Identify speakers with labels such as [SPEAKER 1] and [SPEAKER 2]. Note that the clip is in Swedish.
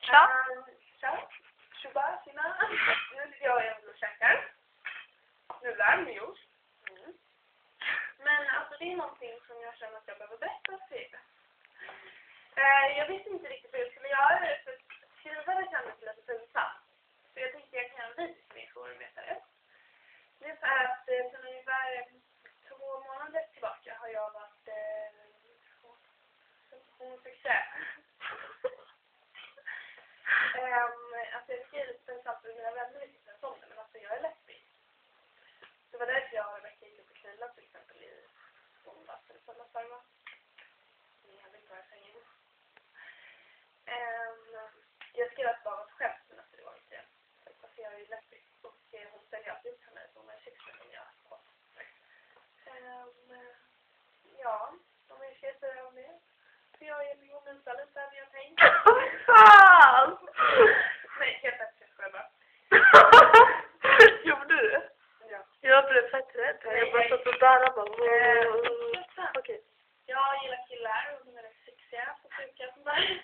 [SPEAKER 1] Tja!
[SPEAKER 2] Tja! Tjoba, tjena! Nu sitter jag och Emil och käkar. Nudlar med juice. Men alltså det är någonting som jag känner att jag behöver berätta för er. Jag visste inte riktigt vad jag skulle göra. För skrivare kändes lite pinsamt. Så jag tänkte jag kan göra en video för er för att veta det. Det är så här att sedan ungefär 2 månader tillbaka har jag varit homosexuell. Alltså jag skriver pinsamt för mina vänner visste inte om det, men alltså jag är lesbisk. Det var därför jag har en vecka gick upp och knullat till exempel i skolvatt eller sådana former. Jag hade inte varit sängen. Jag skrev att det bara var ett skämt, men alltså det var inte det. Alltså jag är ju lesbisk och hon ställer alltid upp för mig som en kyckling som jag har. Ja, om jag ska säga om det. För jag är ju minsta lite än jag tänkt.
[SPEAKER 1] Fan!
[SPEAKER 2] Nej, helt rätt, jag skojar bara.
[SPEAKER 1] Gjorde du det?
[SPEAKER 2] Ja.
[SPEAKER 1] Jag blev fett rädd. Jag bara satt och darrade bara.
[SPEAKER 2] Okej. Jag gillar killar och de är rätt sexiga och sjuka och sånt där.